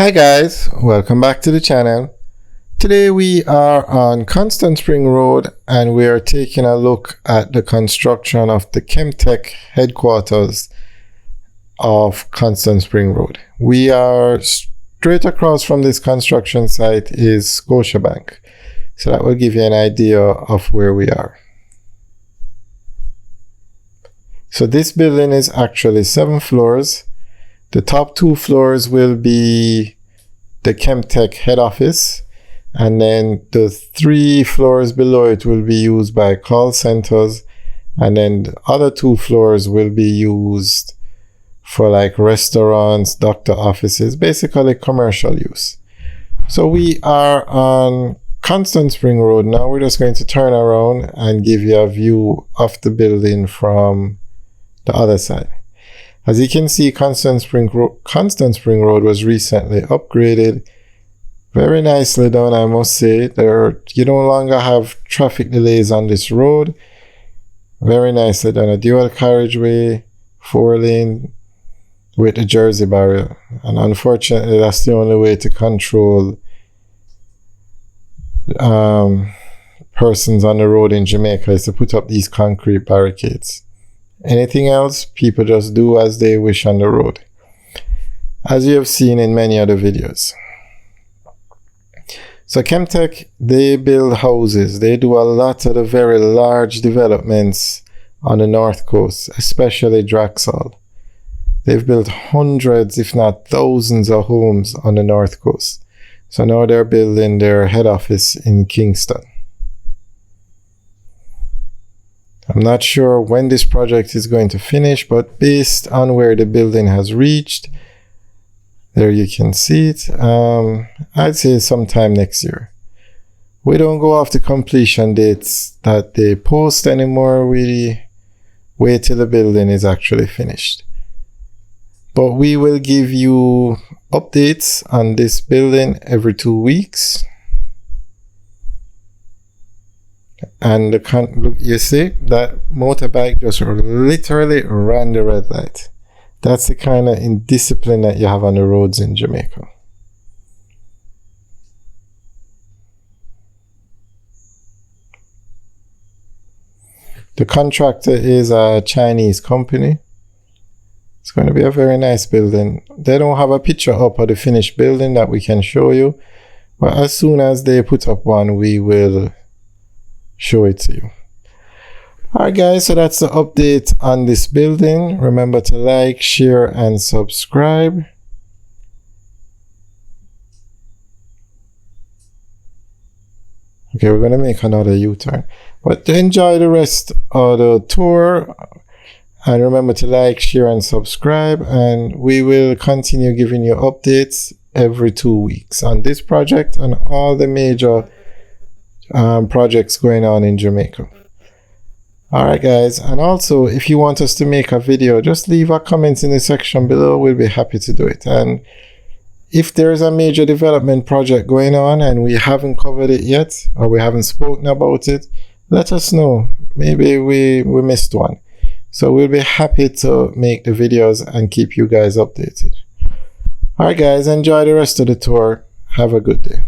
Hi guys, welcome back to the channel. Today we are on Constant Spring Road and we are taking a look at the construction of the Kemtek headquarters of Constant Spring Road. We are straight across from this construction site is Scotiabank. So that will give you an idea of where we are. So this building is actually 7 floors. The top 2 floors will be the Kemtek head office, and then the 3 floors below it will be used by call centers, and then the other 2 floors will be used for like restaurants, doctor offices, basically commercial use. So we are on Constant Spring Road now. We're just going to turn around and give you a view of the building from the other side. As you can see, Constant Spring Road was recently upgraded. Very nicely done, I must say. You no longer have traffic delays on this road. Very nicely done. A dual carriageway, 4-lane with a Jersey barrier. And unfortunately, that's the only way to control persons on the road in Jamaica, is to put up these concrete barricades. Anything else, people just do as they wish on the road, as you have seen in many other videos. So Kemtek, they build houses. They do a lot of the very large developments on the north coast, especially Draxall. They've built hundreds, if not thousands of homes on the north coast. So now they're building their head office in Kingston. I'm not sure when this project is going to finish, but based on where the building has reached, there you can see it, I'd say sometime next year. We don't go off the completion dates that they post anymore. We wait till the building is actually finished. But we will give you updates on this building every 2 weeks. And look, you see that motorbike just literally ran the red light. That's the kind of indiscipline that you have on the roads in Jamaica. The contractor is a Chinese company. It's going to be a very nice building. They don't have a picture up of the finished building that we can show you, but as soon as they put up one, we will show it to you. Alright guys, so that's the update on this building. Remember to like, share and subscribe. Okay, we're going to make another U-turn. But enjoy the rest of the tour. And remember to like, share and subscribe. And we will continue giving you updates every 2 weeks on this project and all the major projects going on in Jamaica. Alright guys, and also if you want us to make a video, just leave a comment in the section below. We'll be happy to do it. And if there's a major development project going on and we haven't covered it yet, or we haven't spoken about it, let us know. Maybe we missed one. So we'll be happy to make the videos and keep you guys updated. Alright guys, enjoy the rest of the tour. Have a good day.